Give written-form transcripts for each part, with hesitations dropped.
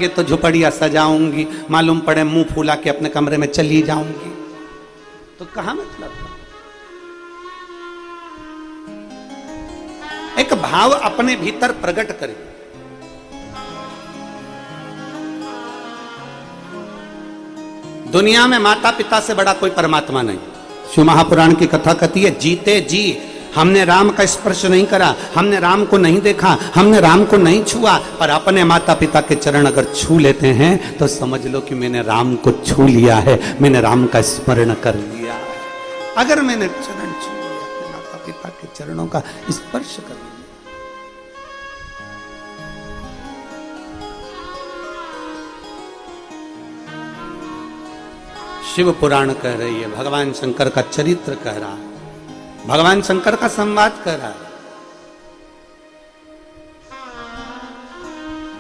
तो झुपड़िया सजाऊंगी, मालूम पड़े मुंह फूला के अपने कमरे में चली जाऊंगी, तो कहां मतलब था? एक भाव अपने भीतर प्रकट करे। दुनिया में माता पिता से बड़ा कोई परमात्मा नहीं। शिव महापुराण की कथा कहती है, जीते जी हमने राम का स्पर्श नहीं करा, हमने राम को नहीं देखा, हमने राम को नहीं छुआ, पर अपने माता पिता के चरण अगर छू लेते हैं तो समझ लो कि मैंने राम को छू लिया है, मैंने राम का स्मरण कर लिया है। अगर मैंने चरण छू लिया, अपने माता पिता के चरणों का स्पर्श कर लिया। शिव पुराण कह रही है, भगवान शंकर का चरित्र कह रहा है, भगवान शंकर का संवाद कर रहा है।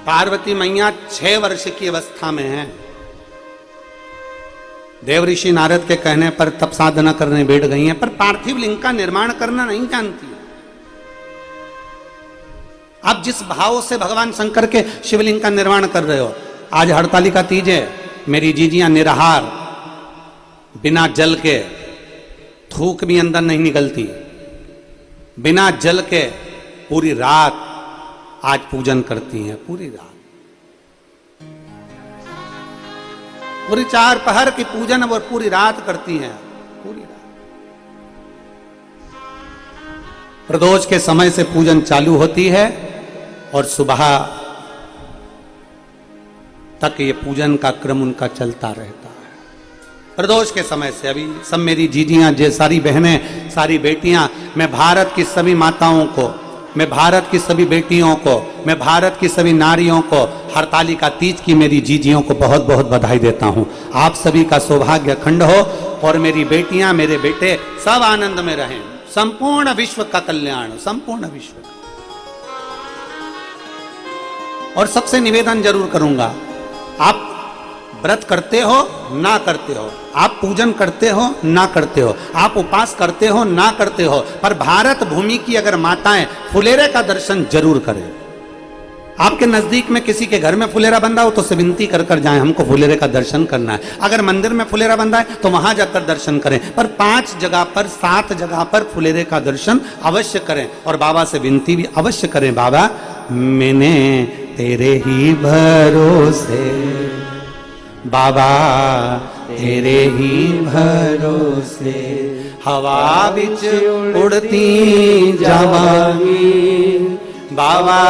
पार्वती मैया 6 वर्ष की अवस्था में है। देवऋषि नारद के कहने पर तप साधना करने बैठ गई हैं, पर पार्थिव लिंग का निर्माण करना नहीं जानती। आप जिस भाव से भगवान शंकर के शिवलिंग का निर्माण कर रहे हो, आज हड़तालिका तीज है, मेरी जीजियां निराहार, बिना जल के, थूक भी अंदर नहीं निकलती, बिना जल के पूरी रात आज पूजन करती हैं। पूरी रात, पूरी 4 पहर की पूजन वो पूरी रात करती हैं। पूरी रात प्रदोष के समय से पूजन चालू होती है और सुबह तक ये पूजन का क्रम उनका चलता रहता है। प्रदोष के समय से अभी सब मेरी जीजियां, जे सारी बहनें, सारी बेटियां, मैं भारत की सभी माताओं को, मैं भारत की सभी बेटियों को, मैं भारत की सभी नारियों को हरतालिका तीज की मेरी जीजियों को बहुत बहुत बधाई देता हूं। आप सभी का सौभाग्य अखंड हो और मेरी बेटियां, मेरे बेटे सब आनंद में रहें। संपूर्ण विश्व का कल्याण, संपूर्ण विश्व का। और सबसे निवेदन जरूर करूंगा, आप व्रत करते हो ना करते हो, आप पूजन करते हो ना करते हो, आप उपास करते हो ना करते हो, पर भारत भूमि की अगर माताएं फुलेरे का दर्शन जरूर करें। आपके नजदीक में किसी के घर में फुलेरा बंधा हो तो से विनती कर कर जाएं, हमको फुलेरे का दर्शन करना है। अगर मंदिर में फुलेरा बंधा है तो वहां जाकर दर्शन करें, पर 5 जगह पर, 7 जगह पर फुलेरे का दर्शन अवश्य करें और बाबा से विनती भी अवश्य करें, बाबा मैंने तेरे ही भरोसे, बाबा तेरे ही भरोसे हवा बिच उड़ती जावांगी, बाबा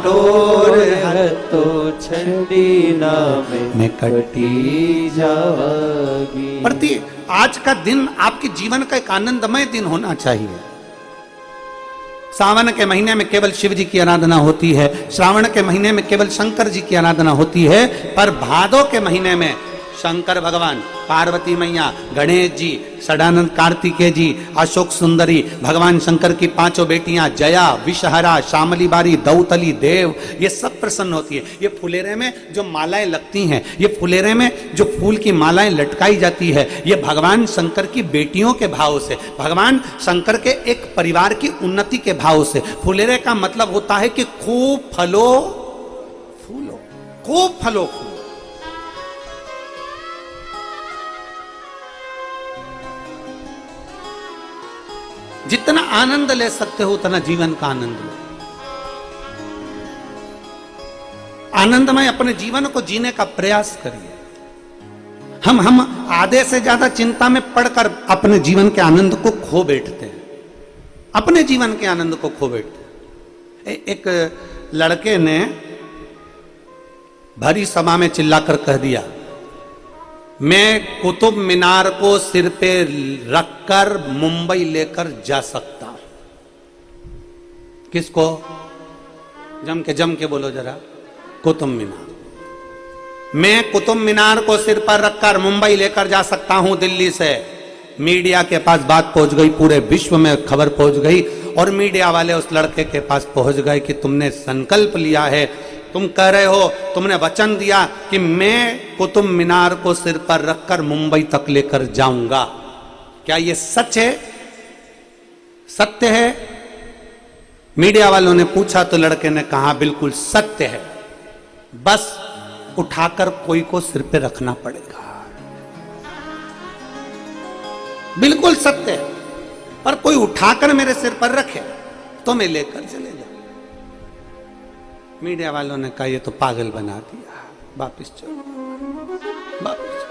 डोर हतो छड़ी ना मैं कटी जावांगी। प्रति आज का दिन आपके जीवन का एक आनंदमय दिन होना चाहिए। सावन के महीने में केवल शिव जी की आराधना होती है, श्रावण के महीने में केवल शंकर जी की आराधना होती है, पर भादो के महीने में शंकर भगवान, पार्वती मैया, गणेश जी, सदानंद कार्तिकेय जी, अशोक सुंदरी, भगवान शंकर की 5 बेटियां जया, विषहरा, शामली बारी, दौतली, देव, ये सब प्रसन्न होती है। ये फुलेरे में जो मालाएं लगती हैं, ये फुलेरे में जो फूल की मालाएं लटकाई जाती है, ये भगवान शंकर की बेटियों के भाव से, भगवान शंकर के एक परिवार की उन्नति के भाव से। फुलेरे का मतलब होता है कि खूब फलो फूलो, खूब फलो फूलो। जितना आनंद ले सकते हो उतना जीवन का आनंद लो। आनंदमय अपने जीवन को जीने का प्रयास करिए। हम आधे से ज्यादा चिंता में पड़कर अपने जीवन के आनंद को खो बैठते हैं, अपने जीवन के आनंद को खो बैठते हैं। एक लड़के ने भरी सभा में चिल्लाकर कह दिया, मैं कुतुब मीनार को सिर पे रखकर मुंबई लेकर जा सकता हूं। किसको? जम के बोलो जरा। कुतुब मीनार। मैं कुतुब मीनार को सिर पर रखकर मुंबई लेकर जा सकता हूं दिल्ली से। मीडिया के पास बात पहुंच गई, पूरे विश्व में खबर पहुंच गई और मीडिया वाले उस लड़के के पास पहुंच गए कि तुमने संकल्प लिया है, तुम कह रहे हो, तुमने वचन दिया कि मैं कुतुब मीनार को सिर पर रखकर मुंबई तक लेकर जाऊंगा। क्या यह सच है? सत्य है? मीडिया वालों ने पूछा तो लड़के ने कहा बिल्कुल सत्य है, बस उठाकर कोई को सिर पे रखना पड़ेगा। बिल्कुल सत्य है, पर कोई उठाकर मेरे सिर पर रखे तो मैं लेकर चले जाऊं। मीडिया वालों ने कहा ये तो पागल बना दिया, वापिस चलो, वापिस चलो।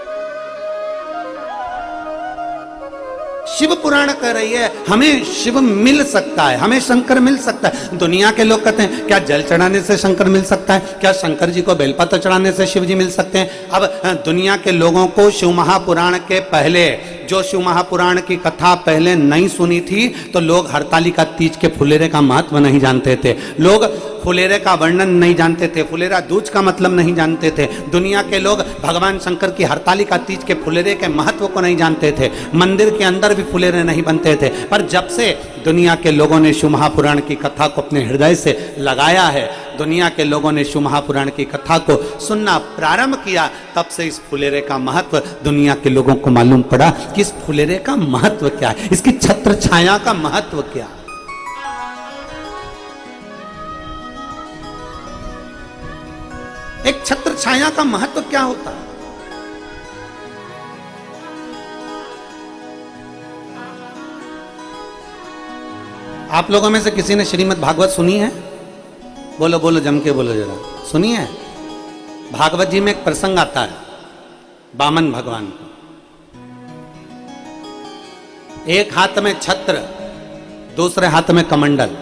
शिव पुराण कह रही है हमें शिव मिल सकता है, हमें शंकर मिल सकता है। दुनिया के लोग कहते हैं क्या जल चढ़ाने से शंकर मिल सकता है, क्या शंकर जी को बेलपत्र चढ़ाने से शिव जी मिल सकते हैं। अब दुनिया के लोगों को शिव महापुराण के पहले, जो शिव महापुराण की कथा पहले नहीं सुनी थी, तो लोग हरतालिका तीज के फुलेरे का महत्व नहीं जानते थे, लोग फुलेरे का वर्णन नहीं जानते थे, फुलेरा दूज का मतलब नहीं जानते थे। दुनिया के लोग भगवान शंकर की हरतालिका तीज के फुलेरे के महत्व को नहीं जानते थे। मंदिर के अंदर भी फुलेरे नहीं बनते थे। पर जब से दुनिया के लोगों ने शिव महापुराण की कथा को अपने हृदय से लगाया है, दुनिया के लोगों ने शिव महापुराण की कथा को सुनना प्रारंभ किया, तब से इस फुलेरे का महत्व दुनिया के लोगों को मालूम पड़ा कि इस फुलेरे का महत्व क्या है, इसकी छत्र छाया का महत्व क्या है। एक छत्र छाया का महत्व क्या होता है। आप लोगों में से किसी ने श्रीमद् भागवत सुनी है? बोलो बोलो, जम के बोलो जरा, सुनी है? भागवत जी में एक प्रसंग आता है वामन भगवान को, एक हाथ में छत्र, दूसरे हाथ में कमंडल,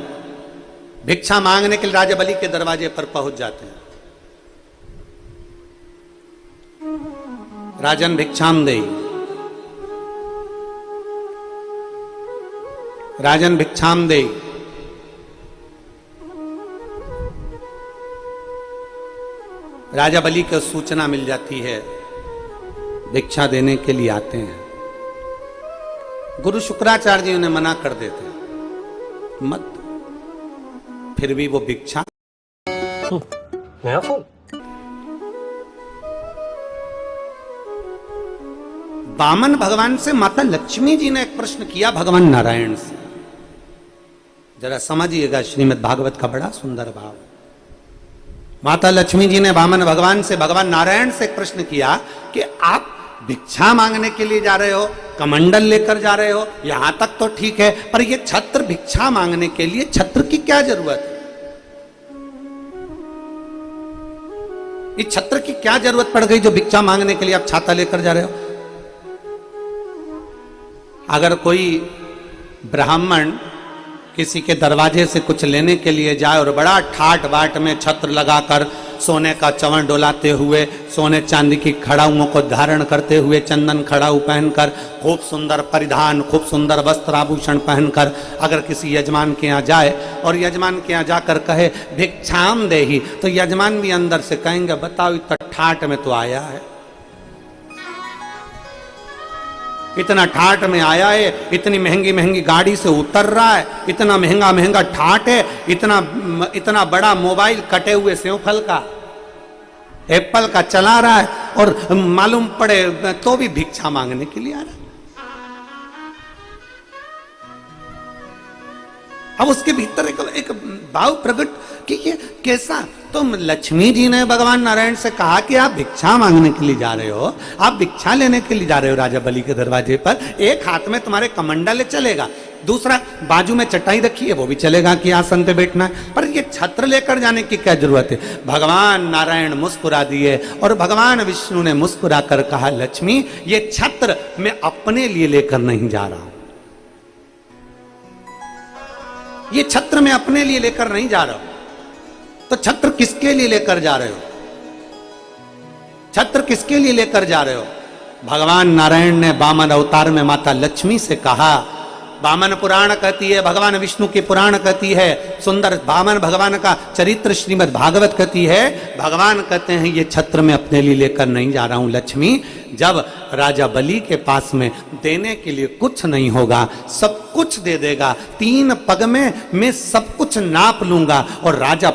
भिक्षा मांगने के लिए राजा बलि के दरवाजे पर पहुंच जाते हैं। राजन भिक्षाम देई, राजन भिक्षाम देई। राजा बलि को सूचना मिल जाती है, भिक्षा देने के लिए आते हैं। गुरु शुक्राचार्य जी उन्हें मना कर देते हैं, मत। फिर भी वो भिक्षा नया फोन। वामन भगवान से माता लक्ष्मी जी ने एक प्रश्न किया भगवान नारायण से, जरा समझिएगा, श्रीमद् भागवत का बड़ा सुंदर भाव। माता लक्ष्मी जी ने वामन भगवान से, भगवान नारायण से एक प्रश्न किया कि आप भिक्षा मांगने के लिए जा रहे हो, कमंडल लेकर जा रहे हो, यहां तक तो ठीक है, पर ये छत्र भिक्षा मांगने के लिए छत्र की क्या जरूरत है? इस छत्र की क्या जरूरत पड़ गई जो भिक्षा मांगने के लिए आप छाता लेकर जा रहे हो? अगर कोई ब्राह्मण किसी के दरवाजे से कुछ लेने के लिए जाए और बड़ा ठाट बाट में छत्र लगाकर, सोने का चवण डोलाते हुए, सोने चांदी की खड़ाऊओं को धारण करते हुए, चंदन खड़ाऊ पहनकर, खूब सुंदर परिधान, खूब सुंदर वस्त्र आभूषण पहनकर अगर किसी यजमान के यहाँ जाए और यजमान के यहाँ जाकर कहे भिक्षाम देहि, तो यजमान भी अंदर से कहेंगे बताओ इतना ठाट में तो आया है, इतना ठाट में आया है, इतनी महंगी महंगी गाड़ी से उतर रहा है, इतना महंगा महंगा ठाट है, इतना बड़ा मोबाइल कटे हुए सेवफल का, एप्पल का चला रहा है, और मालूम पड़े तो भी भिक्षा मांगने के लिए आ रहा है। अब उसके भीतर एक भाव प्रकट कि ये कैसा, तो लक्ष्मी जी ने भगवान नारायण से कहा कि आप भिक्षा मांगने के लिए जा रहे हो, आप भिक्षा लेने के लिए जा रहे हो राजा बलि के दरवाजे पर, एक हाथ में तुम्हारे कमंडल चलेगा, दूसरा बाजू में चटाई रखी है वो भी चलेगा कि आसन पे बैठना है, पर ये छत्र लेकर जाने की क्या जरूरत है? भगवान नारायण मुस्कुरा दिए और भगवान विष्णु ने मुस्कुरा कर कहा लक्ष्मी ये छत्र मैं अपने लिए लेकर नहीं जा रहा हूं, ये छत्र मैं अपने लिए लेकर नहीं जा रहा हूं। तो छत्र किसके लिए लेकर जा रहे हो? छत्र किसके लिए लेकर जा रहे हो? भगवान नारायण ने वामन अवतार में माता लक्ष्मी से कहा, वामन पुराण कहती है, भगवान विष्णु की पुराण कहती है, सुंदर वामन भगवान का चरित्र श्रीमद् भागवत कहती है, भगवान कहते हैं ये छत्र मैं अपने लिए लेकर नहीं जा रहा हूं लक्ष्मी, जब राजा बलि के पास में देने के लिए कुछ नहीं होगा, सब कुछ दे देगा, 3 पग में मैं सब कुछ नाप लूंगा, और राजा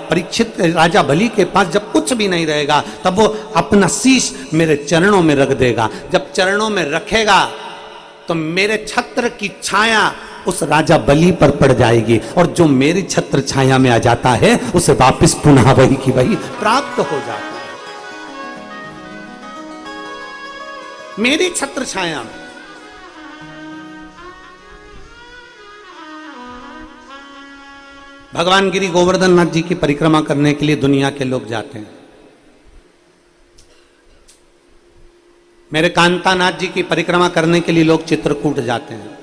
बलि के पास जब कुछ भी नहीं रहेगा तब वो अपना शीश मेरे चरणों में रख देगा, जब चरणों में रखेगा तो मेरे छत्र की छाया उस राजा बलि पर पड़ जाएगी, और जो मेरी छत्र छाया में आ जाता है उसे वापस पुनः वही की वही प्राप्त हो जाता है। मेरी छत्र छाया में। भगवान गिरि गोवर्धन नाथ जी की परिक्रमा करने के लिए दुनिया के लोग जाते हैं। मेरे कांतानाथ जी की परिक्रमा करने के लिए लोग चित्रकूट जाते हैं।